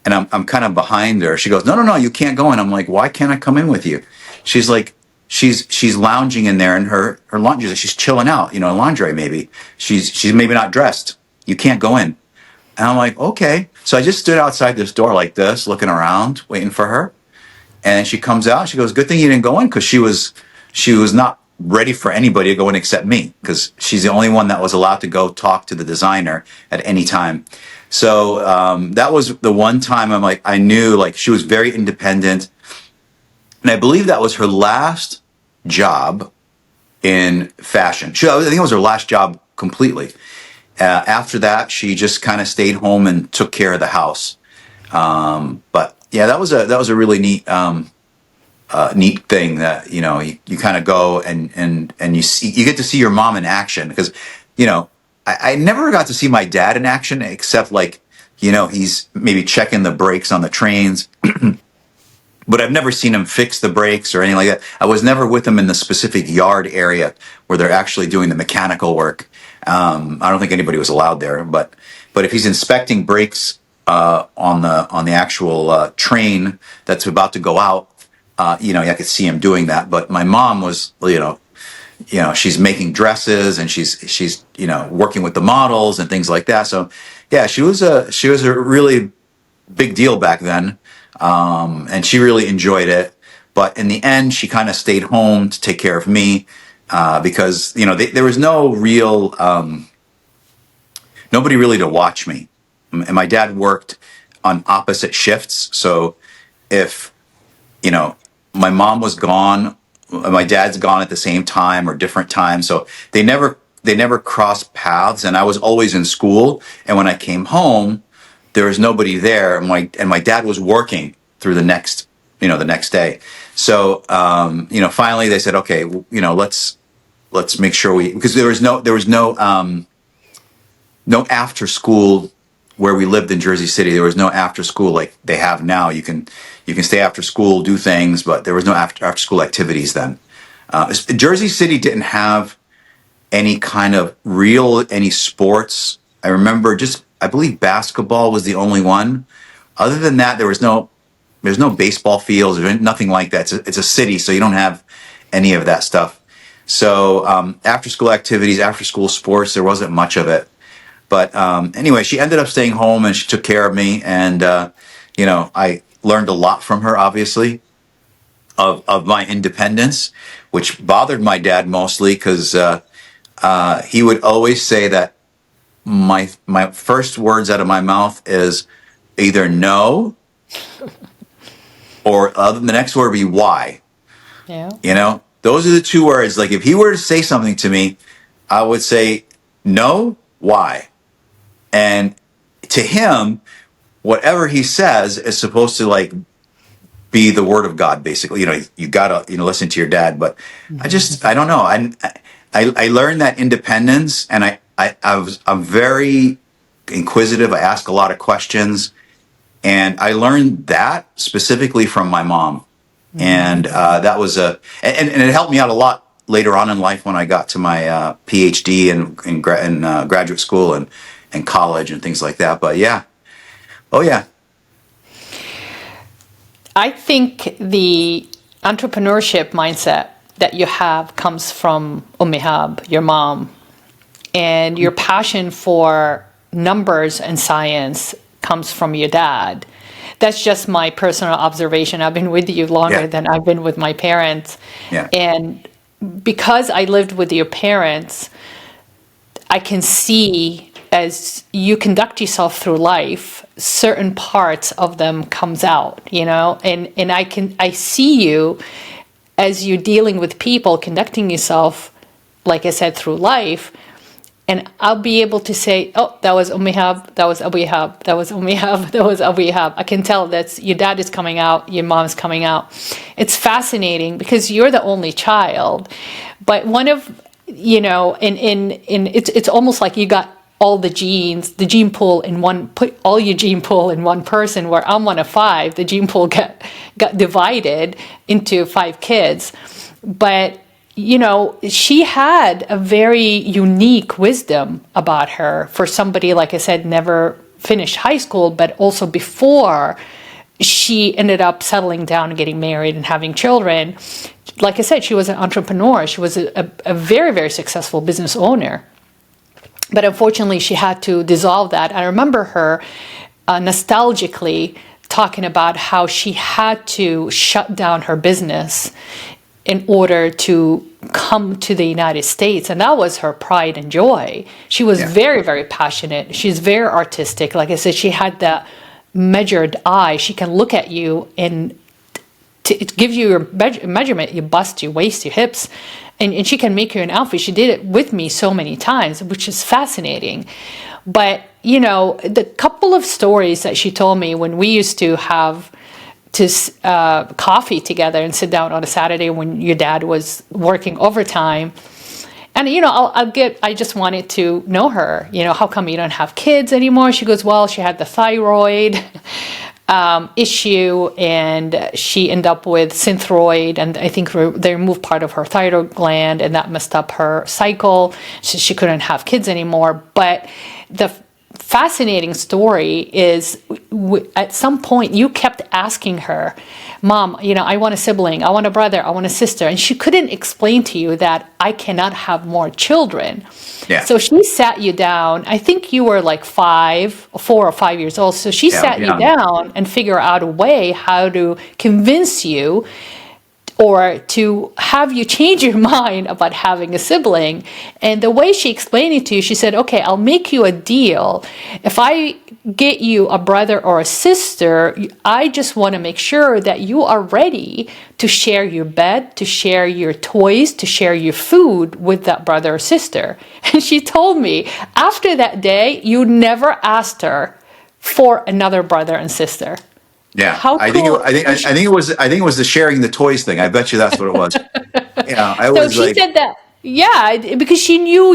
B: and I'm kind of behind her. She goes, no, no, no, you can't go in. I'm like, why can't I come in with you? She's like, she's lounging in there in her laundry. She's chilling out, lingerie maybe. She's maybe not dressed. You can't go in. And I'm like, okay. So I just stood outside this door like this, looking around, waiting for her. And she comes out. She goes, good thing you didn't go in, because she was not ready for anybody to go in except me, because she's the only one that was allowed to go talk to the designer at any time. So that was the one time I'm like, I knew, like, she was very independent. And I believe that was her last job in fashion. I think it was her last job completely. After that, she just kind of stayed home and took care of the house. But yeah, that was a really neat thing that, you kind of go and you get to see your mom in action, because, I never got to see my dad in action, except like, he's maybe checking the brakes on the trains. But I've never seen him fix the brakes or anything like that. I was never with him in the specific yard area where they're actually doing the mechanical work. I don't think anybody was allowed there. But if he's inspecting brakes on the actual train that's about to go out, I could see him doing that. But my mom was, she's making dresses, and she's working with the models and things like that. So yeah, she was a really big deal back then. And she really enjoyed it. But in the end, she kind of stayed home to take care of me, because, there was nobody really to watch me. And my dad worked on opposite shifts. So if, my mom was gone, my dad's gone at the same time or different times. So they never crossed paths. And I was always in school. And when I came home, there was nobody there. And my dad was working through the next day. So, finally they said, okay, let's make sure because there was no after school where we lived in Jersey City. There was no after school like they have now. You can stay after school, do things, but there was no after school activities then. Jersey City didn't have any kind of any sports. I remember I believe basketball was the only one. Other than that, there's no baseball fields or nothing like that. It's a city, so you don't have any of that stuff. So after school activities, after school sports, there wasn't much of it. But anyway, she ended up staying home and she took care of me. And, I learned a lot from her, obviously, of my independence, which bothered my dad mostly because he would always say that my first words out of my mouth is either no or the next word would be why.
A: Yeah.
B: Those are the two words. Like if he were to say something to me, I would say no, why? And to him, whatever he says is supposed to like be the word of God, basically. You gotta listen to your dad. But I don't know. I learned that independence, and I'm very inquisitive. I ask a lot of questions, and I learned that specifically from my mom. And that was and it helped me out a lot later on in life when I got to my PhD in graduate school and college and things like that. But yeah, oh yeah.
A: I think the entrepreneurship mindset that you have comes from Um-Ihab, your mom, and your passion for numbers and science comes from your dad. That's just my personal observation. I've been with you longer than I've been with my parents.
B: Yeah.
A: And because I lived with your parents, I can see as you conduct yourself through life, certain parts of them comes out, and I see you as you're dealing with people, conducting yourself, like I said, through life. And I'll be able to say, oh, that was Um-Ihab, that was Abu-Ihab, that was Um-Ihab, that was Abu-Ihab. I can tell that your dad is coming out, your mom's coming out. It's fascinating because you're the only child. But one of, it's almost like you got all the gene pool put all your gene pool in one person, where I'm one of 5. The gene pool got divided into 5 kids. But she had a very unique wisdom about her for somebody, like I said, never finished high school, but also before she ended up settling down and getting married and having children. Like I said, she was an entrepreneur. She was a very, very successful business owner. But unfortunately, she had to dissolve that. I remember her nostalgically talking about how she had to shut down her business in order to come to the United States. And that was her pride and joy. She was very, very passionate. She's very artistic. Like I said, she had that measured eye. She can look at you and it gives you your measurement, your bust, your waist, your hips, and she can make you an outfit. She did it with me so many times, which is fascinating. But, you know, the couple of stories that she told me when we used to have coffee together and sit down on a Saturday when your dad was working overtime. And, you know, I just wanted to know her, you know, how come you don't have kids anymore? She goes, well, she had the thyroid issue, and she ended up with synthroid, and I think they removed part of her thyroid gland, and that messed up her cycle. So she couldn't have kids anymore. But the fascinating story is at some point you kept asking her, Mom, you know, I want a sibling, I want a brother, I want a sister. And she couldn't explain to you that I cannot have more children. Yeah. So she sat you down. I think you were like 4 or 5 years old. So she sat you down and figured out a way how to convince you or to have you change your mind about having a sibling. And the way she explained it to you, she said, okay, I'll make you a deal. If I get you a brother or a sister, I just want to make sure that you are ready to share your bed, to share your toys, to share your food with that brother or sister. And she told me after that day, you never asked her for another brother and sister.
B: Yeah, how cool. I think it was the sharing the toys thing. I bet you that's what it was. Yeah,
A: so she said that. Yeah, because she knew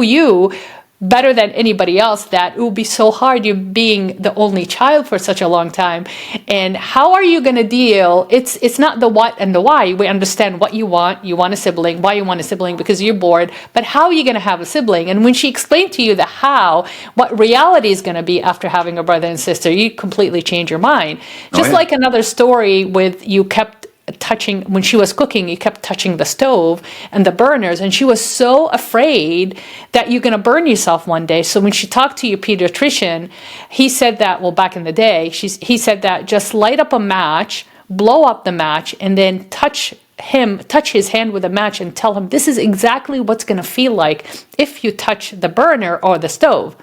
A: you better than anybody else. That it would be so hard, you being the only child for such a long time. And how are you going to deal? It's not the what and the why. We understand what you want. You want a sibling. Why you want a sibling? Because you're bored. But how are you going to have a sibling? And when she explained to you the how, what reality is going to be after having a brother and sister, you completely change your mind. Just like another story with you kept touching, when she was cooking, you kept touching the stove and the burners, and she was so afraid that you're going to burn yourself one day. So when she talked to your pediatrician, he said that, well, back in the day, he said that just light up a match, blow up the match, and then touch his hand with a match and tell him this is exactly what's going to feel like if you touch the burner or the stove.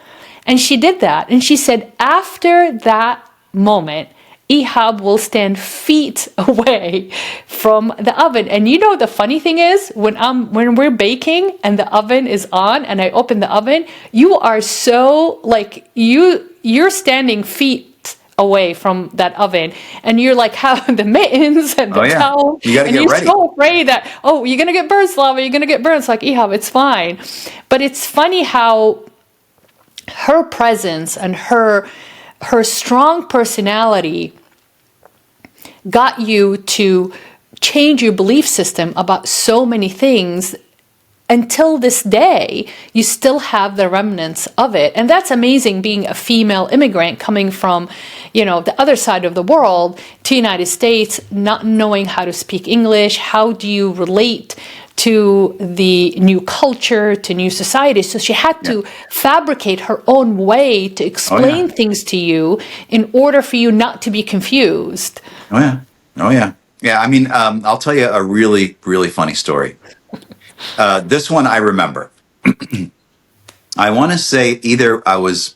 A: And she did that. And she said after that moment, Ihab will stand feet away from the oven. And you know the funny thing is, when we're baking and the oven is on and I open the oven, you are so like you're standing feet away from that oven, and you're like having the mittens and the towel, and you're ready. So afraid that you're gonna get burned, Slava, you're gonna get burned. It's like, Ihab, it's fine. But it's funny how her presence and her strong personality got you to change your belief system about so many things. Until this day, you still have the remnants of it. And that's amazing, being a female immigrant coming from, the other side of the world to the United States, not knowing how to speak English. How do you relate to the new culture, to new society? So she had to fabricate her own way to explain things to you in order for you not to be confused.
B: Oh yeah. Yeah, I mean, I'll tell you a really, really funny story. This one I remember. I want to say either I was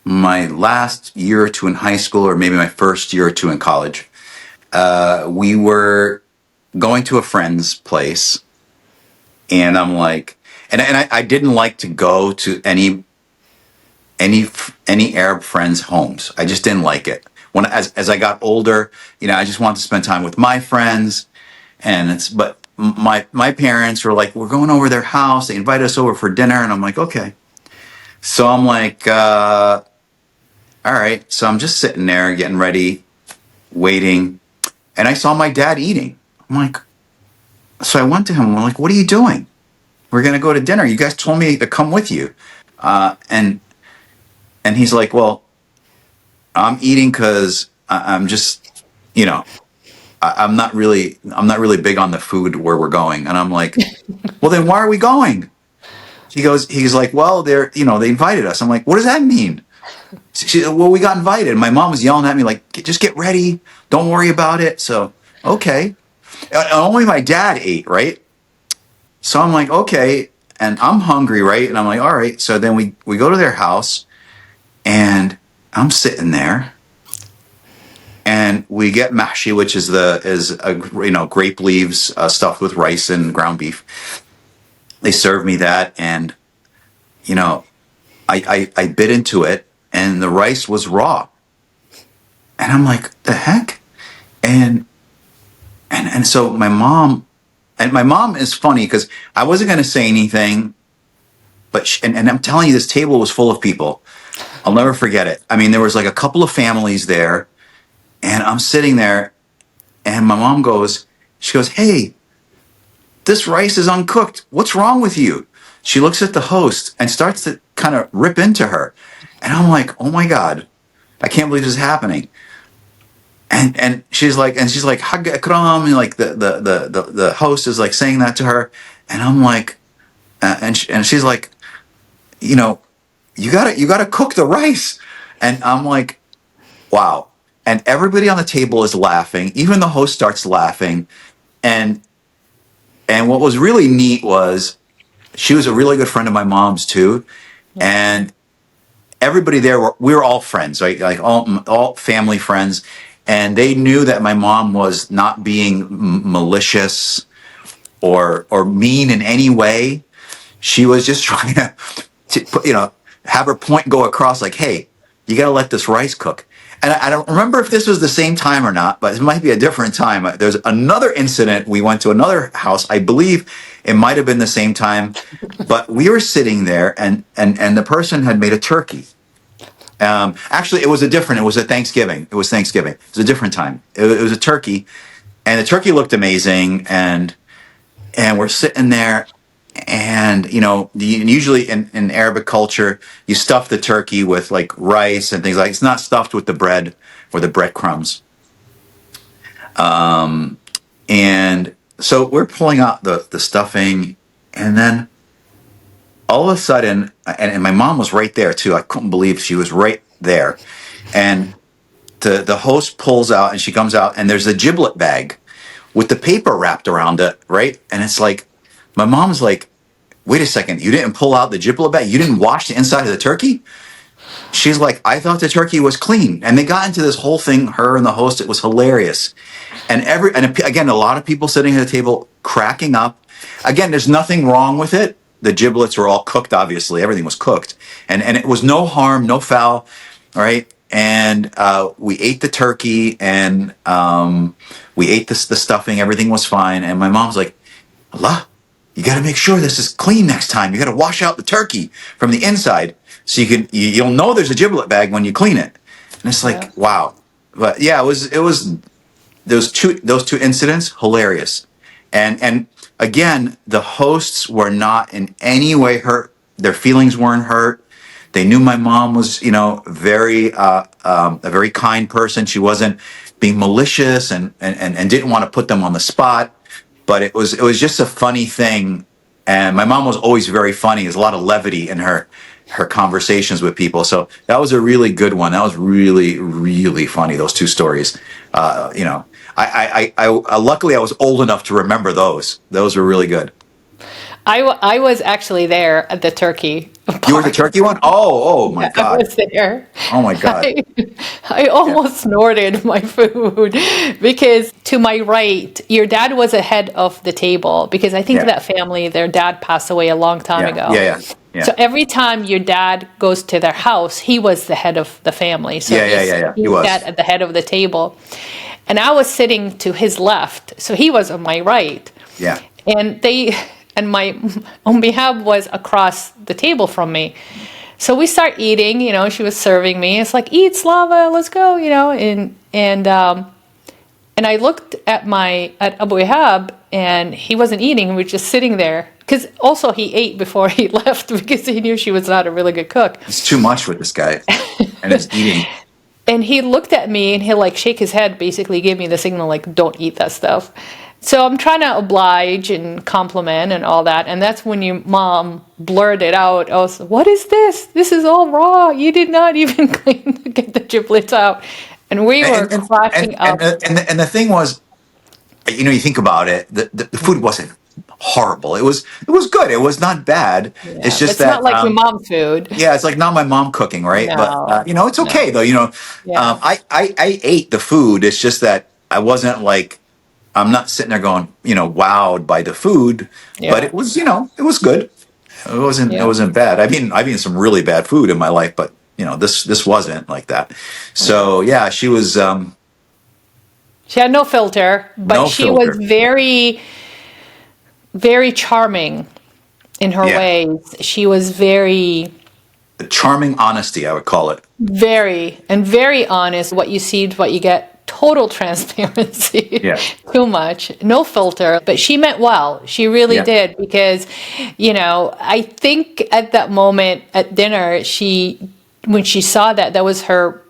B: my last year or two in high school, or maybe my first year or two in college. We were going to a friend's place, and I'm like, and I didn't like to go to any Arab friends' homes. I just didn't like it. As I got older, I just wanted to spend time with my friends, but my parents were like, we're going over their house. They invited us over for dinner, and I'm like, okay. So I'm like, all right. So I'm just sitting there getting ready, waiting, and I saw my dad eating. I'm like, so I went to him. I'm like, what are you doing? We're gonna go to dinner. You guys told me to come with you, and And he's like, well, I'm eating because I'm just, you know, I'm not really big on the food where we're going. And I'm like, well, then why are we going? He's like, well, they invited us. I'm like, what does that mean? Well, we got invited. My mom was yelling at me like, just get ready. Don't worry about it. So, okay. And only my dad ate, right? So I'm like, okay. And I'm hungry, right? And I'm like, all right. So then we go to their house and I'm sitting there and we get mahshi, which is grape leaves stuffed with rice and ground beef. They serve me that. And, you know, I bit into it and the rice was raw. And I'm like, the heck? And so my mom is funny because I wasn't going to say anything, but and I'm telling you, this table was full of people. I'll never forget it. I mean, there was like a couple of families there, and I'm sitting there, and my mom she goes, hey, this rice is uncooked. What's wrong with you? She looks at the host and starts to kind of rip into her. And I'm like, oh my God, I can't believe this is happening. And she's like, Hag Ekram, and like the host is like saying that to her. And I'm like, and she's like, you know, you gotta cook the rice. And I'm like, wow. And everybody on the table is laughing. Even the host starts laughing. And what was really neat was she was a really good friend of my mom's too. And everybody there we were all friends, right? Like all family friends. And they knew that my mom was not being malicious or mean in any way. She was just trying to have her point go across like, hey, you got to let this rice cook. And I don't remember if this was the same time or not, but it might be a different time. There's another incident. We went to another house. I believe it might have been the same time, but we were sitting there and the person had made a turkey. Actually, it was a Thanksgiving. It was Thanksgiving. It was a different time. It was a turkey, and the turkey looked amazing. And we're sitting there, and usually in Arabic culture, you stuff the turkey with like rice and things like. It's not stuffed with the bread or the breadcrumbs. And so we're pulling out the stuffing, and then all of a sudden, and my mom was right there too. I couldn't believe she was right there. And the host pulls out and she comes out and there's a giblet bag with the paper wrapped around it, right? And it's like, my mom's like, wait a second, you didn't pull out the giblet bag? You didn't wash the inside of the turkey? She's like, I thought the turkey was clean. And they got into this whole thing, her and the host. It was hilarious. And again, a lot of people sitting at the table cracking up. Again, there's nothing wrong with it. The giblets were all cooked, obviously. Everything was cooked. And it was no harm, no foul, all right? And we ate the turkey, and we ate the stuffing. Everything was fine. And my mom's like, Allah, you got to make sure this is clean next time. You got to wash out the turkey from the inside so you'll know there's a giblet bag when you clean it. And it's like, wow. But yeah, it was those two incidents, hilarious. And again, the hosts were not in any way hurt. Their feelings weren't hurt. They knew my mom was, very a very kind person. She wasn't being malicious and didn't want to put them on the spot. But it was just a funny thing. And my mom was always very funny. There's a lot of levity in her conversations with people. So that was a really good one. That was really, really funny. Those two stories. I luckily I was old enough to remember those. Those were really good.
A: I was actually there at the turkey part.
B: You were the turkey one? Oh my God.
A: I was there.
B: Oh my God.
A: I almost snorted my food because to my right, your dad was ahead of the table because I think that family, their dad passed away a long time ago.
B: Yeah.
A: So every time your dad goes to their house, he was the head of the family. So
B: He was.
A: sat at the head of the table. And I was sitting to his left. So he was on my right.
B: Yeah.
A: And my Um-Ihab was across the table from me. So we start eating, she was serving me. It's like, eat, Slava, let's go, And I looked at Abu-Ihab, and he wasn't eating. He was just sitting there. Because also he ate before he left because he knew she was not a really good cook.
B: It's too much with this guy and his eating.
A: And he looked at me, and he'll like shake his head, basically give me the signal like, don't eat that stuff. So I'm trying to oblige and compliment and all that. And that's when your mom blurted out, "Oh, so what is this? This is all raw. You did not even get the giblets out." And we were cracking up.
B: And the thing was, you think about it, the food wasn't horrible. It was good. It was not bad.
A: Yeah,
B: it's just
A: it's
B: that
A: not like your mom's food.
B: yeah, it's like not my mom cooking, right?
A: No,
B: But it's okay though.
A: Yeah.
B: I ate the food. It's just that I wasn't like, I'm not sitting there going, wowed by the food.
A: Yeah.
B: But it was, it was good. It wasn't bad. I've eaten some really bad food in my life, but this wasn't like that. So yeah, she was.
A: She had no filter, but she was very, very charming in her ways. She was very...
B: charming honesty, I would call it.
A: Very honest. What you see is what you get. Total transparency.
B: Yeah.
A: Too much. No filter. But she meant well. She really did. Because, I think at that moment at dinner, when she saw that was her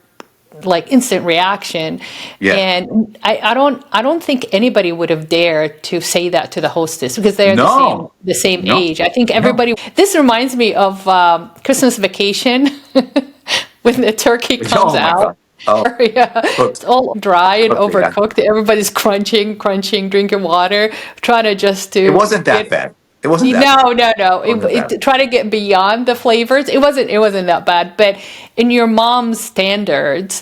A: like instant reaction. Yeah. And I don't think anybody would have dared to say that to the hostess because they're the same age. I think everybody. This reminds me of Christmas Vacation when the turkey comes out.
B: Oh,
A: yeah, it's all dry and overcooked. Yeah. Everybody's crunching, drinking water, trying to just to.
B: It wasn't that bad. It wasn't that bad.
A: No. Try to get beyond the flavors. It wasn't that bad. But in your mom's standards,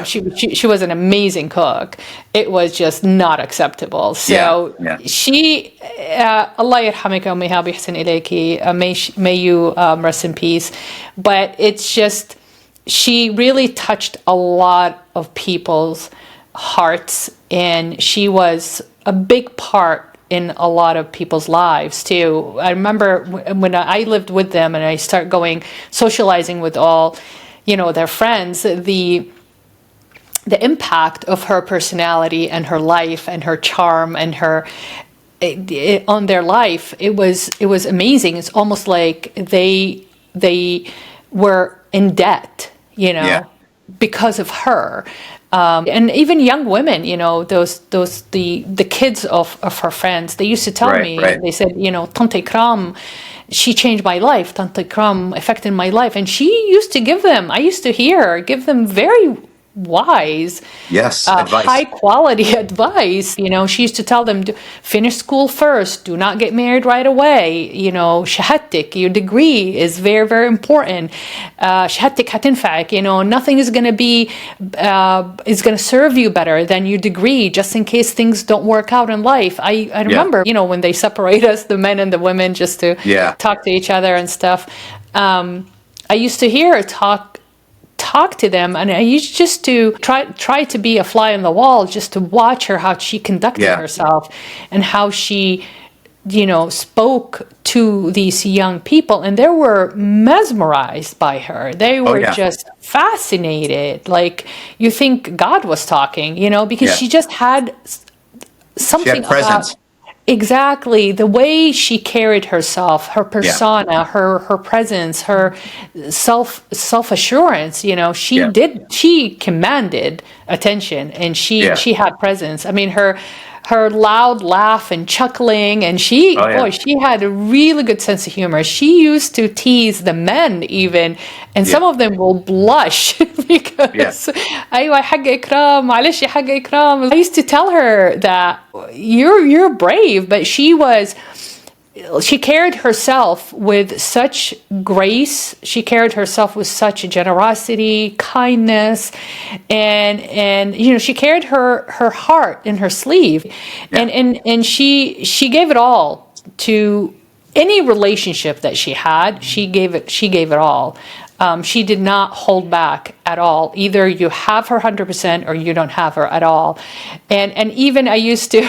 A: she was an amazing cook. It was just not acceptable. So she, Allah yarhamika Um-Ihab yahsin ilayki, may you rest in peace. But it's just, she really touched a lot of people's hearts, and she was a big part in a lot of people's lives too. I remember when I lived with them and I start socializing with all, their friends, the impact of her personality and her life and her charm and on their life, it was amazing. It's almost like they were in debt, because of her. And even young women, the kids of her friends, they used to tell me, they said, Tante Ekram, she changed my life. Tante Ekram affected my life. And she used to I used to hear her give them very wise, advice. High quality advice. She used to tell them to finish school first, do not get married right away. Shahatik, your degree is very, very important. Shahatik hatinfa'ik, nothing is going to be is going to serve you better than your degree, just in case things don't work out in life. I remember, when they separate us, the men and the women, just to talk to each other and stuff. I used to hear her talk to them, and I used just to try to be a fly on the wall, just to watch her, how she conducted herself and how she spoke to these young people, and they were mesmerized by her. They were just fascinated, like you think God was talking, because she just had something. She had presence. Exactly. The way she carried herself, her persona, her presence, her self-assurance, she commanded attention, and she had presence. I mean, her loud laugh and chuckling, and she had a really good sense of humor. She used to tease the men even, and some of them will blush because أيوة حق إكرام معلش يا حق إكرام. I used to tell her that you're brave, but she carried herself with such grace. She carried herself with such generosity, kindness, and she carried her heart in her sleeve, and she gave it all to any relationship that she had. She gave it all. She did not hold back at all. Either you have her 100% or you don't have her at all. And even I used to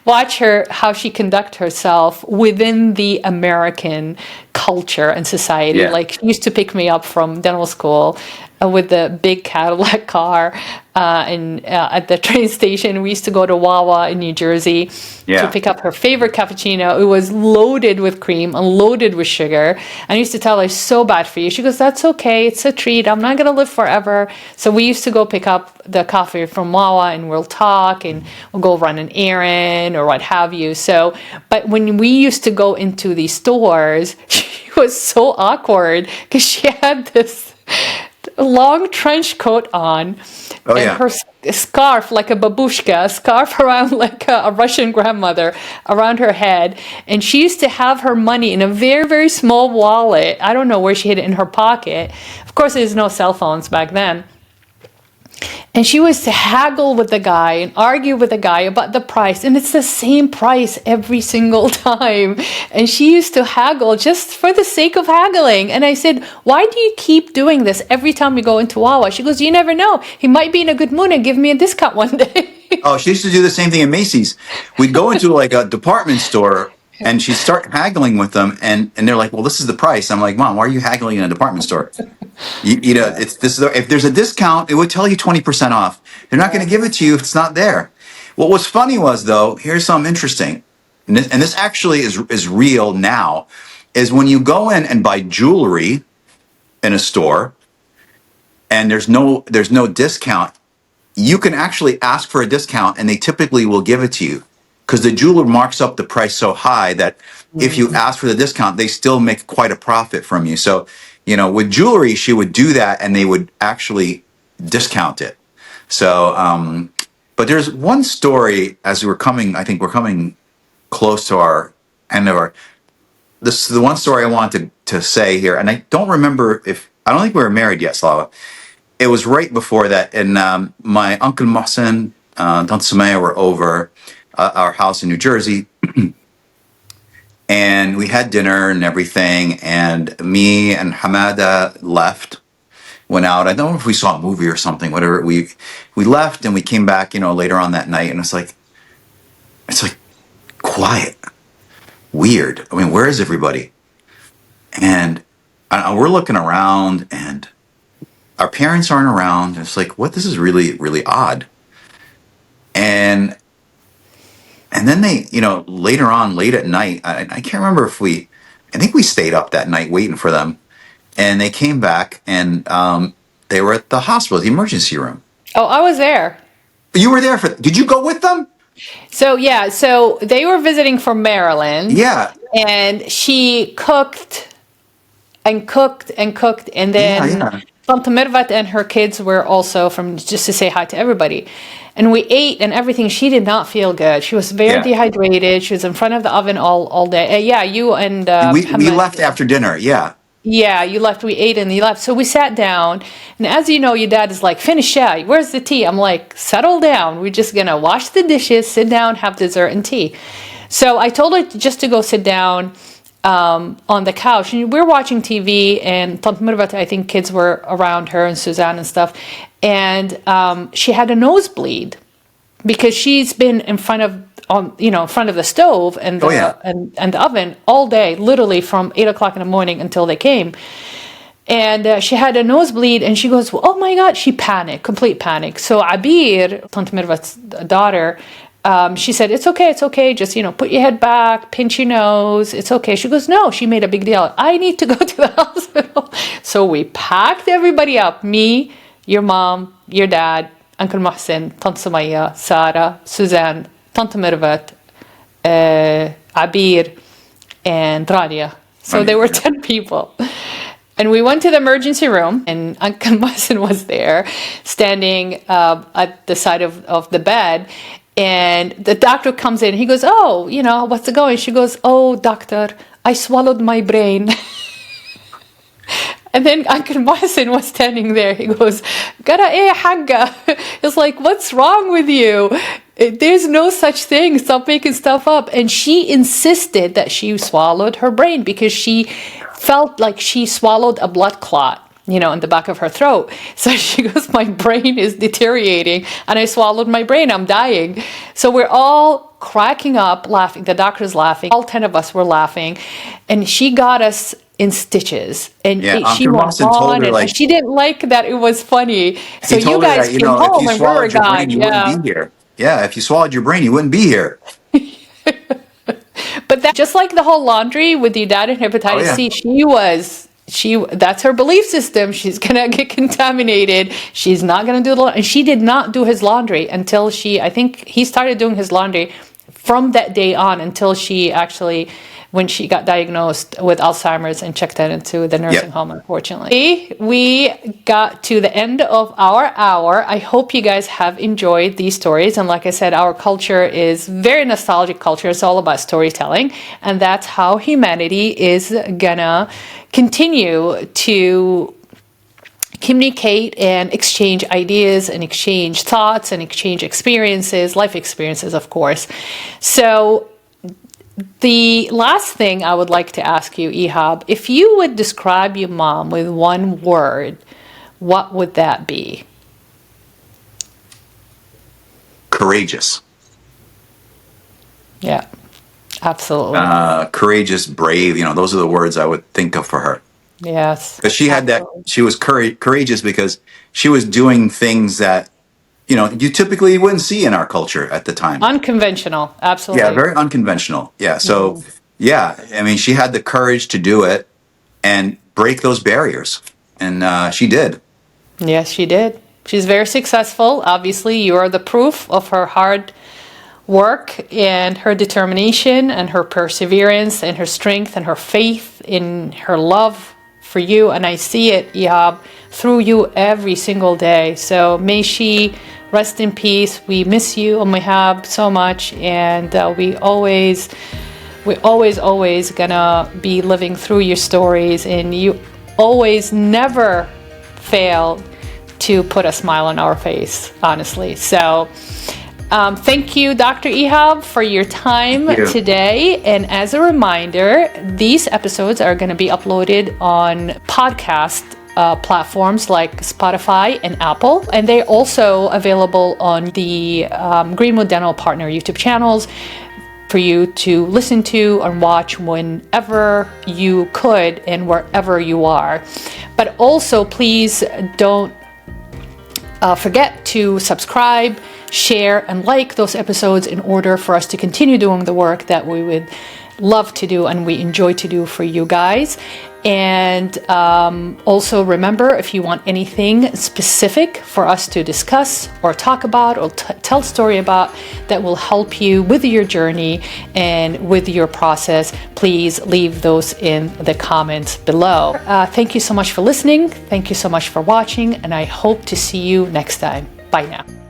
A: watch her, how she conduct herself within the American culture and society. Like, she used to pick me up from dental school with the big Cadillac car, and at the train station. We used to go to Wawa in New Jersey to
B: Yeah.
A: pick up her favorite cappuccino. It was loaded with cream and loaded with sugar. And I used to tell her, it's so bad for you. She goes, that's okay. It's a treat. I'm not going to live forever. So we used to go pick up the coffee from Wawa, and we'll talk, and we'll go run an errand or what have you. So, but when we used to go into these stores, she was so awkward because she had this long trench coat on,
B: Oh,
A: and
B: yeah.
A: her scarf, like a babushka, a scarf around like a Russian grandmother around her head. And she used to have her money in a very, very small wallet. I don't know where she hid it, in her pocket. Of course, there's no cell phones back then. And she was to haggle with the guy and argue with the guy about the price. And it's the same price every single time. And she used to haggle just for the sake of haggling. And I said, why do you keep doing this every time we go into Wawa? She goes, you never know. He might be in a good mood and give me a discount one day.
B: Oh, she used to do the same thing at Macy's. We'd go into like a department store and she'd start haggling with them, and they're like, well, this is the price. I'm like, Mom, why are you haggling in a department store? You know, it's this. If there's a discount, it would tell you 20% off. They're not going to give it to you if it's not there. What was funny was, though, here's something interesting, and this actually is real now, is when you go in and buy jewelry in a store, and there's no discount, you can actually ask for a discount, and they typically will give it to you, because the jeweler marks up the price so high that if you ask for the discount, they still make quite a profit from you. So, you know, with jewelry, she would do that, and they would actually discount it. So, but there's one story as we're coming, I think we're coming close to our end of our, this is the one story I wanted to say here. And I don't remember I don't think we were married yet, Slava. It was right before that. And my Uncle Mohsen, Aunt Sumaya were over our house in New Jersey. And we had dinner and everything. And me and Hamada went out. I don't know if we saw a movie or something, whatever. We left and we came back, you know, later on that night. And it's like quiet, weird. I mean, where is everybody? And we're looking around, and our parents aren't around. It's like, what? This is really, really odd. And then they, you know, later on, late at night, I can't remember I think we stayed up that night waiting for them. And they came back, and they were at the hospital, the emergency room.
A: Oh, I was there.
B: You were there did you go with them?
A: So, yeah, so they were visiting from Maryland.
B: Yeah.
A: And she cooked and cooked and cooked. And then Tante Mirvat and her kids were also from, just to say hi to everybody. And we ate and everything. She did not feel good. She was very dehydrated. She was in front of the oven all day. Yeah, you and
B: we left after dinner. Yeah.
A: Yeah, you left. We ate and you left. So we sat down. And as you know, your dad is like, finish that. Where's the tea? I'm like, settle down. We're just going to wash the dishes, sit down, have dessert and tea. So I told her just to go sit down on the couch. And we're watching TV, and Tante Mirvat, I think kids were around her, and Suzanne and stuff. And she had a nosebleed because she's been in front of the stove and the oven all day, literally from 8 o'clock in the morning until they came. And she had a nosebleed, and she goes, oh my God, she panicked, complete panic. So Abir, Tante Mirvat's daughter, she said, it's okay. Just, put your head back, pinch your nose. It's okay. She goes, no, she made a big deal. I need to go to the hospital. So we packed everybody up, me, your mom, your dad, Uncle Mohsen, Tante Sumaya, Sarah, Suzanne, Tante Mirvat, Abir, and Rania. So there were 10 people. And we went to the emergency room, and Uncle Mohsen was there, standing at the side of the bed. And the doctor comes in. He goes, oh, what's it going? She goes, oh, doctor, I swallowed my brain. And then Uncle Mohsen was standing there. He goes, Gara eh hagga. It's like, what's wrong with you? There's no such thing. Stop making stuff up. And she insisted that she swallowed her brain because she felt like she swallowed a blood clot, in the back of her throat. So she goes, my brain is deteriorating and I swallowed my brain. I'm dying. So we're all cracking up, laughing. The doctor's laughing. All 10 of us were laughing. And she got us in stitches, and
B: Yeah,
A: she
B: Your
A: went
B: must have told
A: on,
B: her,
A: and
B: like,
A: she didn't like that it was funny. So
B: he
A: you
B: told her
A: guys
B: that,
A: came
B: if you
A: home and we were
B: swallowed your brain,
A: gone.
B: you wouldn't
A: Yeah.
B: be here. Yeah, if you swallowed your brain, you wouldn't be here.
A: But that, just like the whole laundry with your dad and
B: Oh
A: hepatitis
B: yeah.
A: C, that's her belief system. She's gonna get contaminated. She's not gonna do the laundry. And she did not do his laundry until I think he started doing his laundry from that day on until she actually, when she got diagnosed with Alzheimer's and checked into the nursing
B: Yep.
A: home, unfortunately. We got to the end of our hour. I hope you guys have enjoyed these stories. And like I said, our culture is very nostalgic culture. It's all about storytelling. And that's how humanity is gonna continue to communicate and exchange ideas and exchange thoughts and exchange experiences, life experiences, of course. So the last thing I would like to ask you, Ihab, if you would describe your mom with one word, what would that be?
B: Courageous.
A: Yeah, absolutely.
B: Courageous, brave. Those are the words I would think of for her.
A: Yes.
B: Because she had that.
A: Absolutely.
B: She was courageous because she was doing things that you typically wouldn't see in our culture at the time.
A: Unconventional.
B: Yeah,
A: Absolutely.
B: very unconventional. Yeah. So, yeah, I mean, she had the courage to do it and break those barriers. And she did.
A: Yes, she did. She's very successful. Obviously, you are the proof of her hard work and her determination and her perseverance and her strength and her faith in her love for you. And I see it, Ihab, through you every single day. So may she rest in peace. We miss you, Um-Ihab, so much. And we always gonna be living through your stories. And you always never fail to put a smile on our face, honestly. So thank you, Dr. Ihab, for your time today. And as a reminder, these episodes are going to be uploaded on podcast platforms like Spotify and Apple. And they're also available on the Greenwood Dental Partner YouTube channels for you to listen to and watch whenever you could and wherever you are. But also, please don't forget to subscribe, share, and like those episodes in order for us to continue doing the work that we would love to do and we enjoy to do for you guys. And also remember, if you want anything specific for us to discuss or talk about or tell a story about that will help you with your journey and with your process, please leave those in the comments below. Thank you so much for listening. Thank you so much for watching, and I hope to see you next time. Bye now.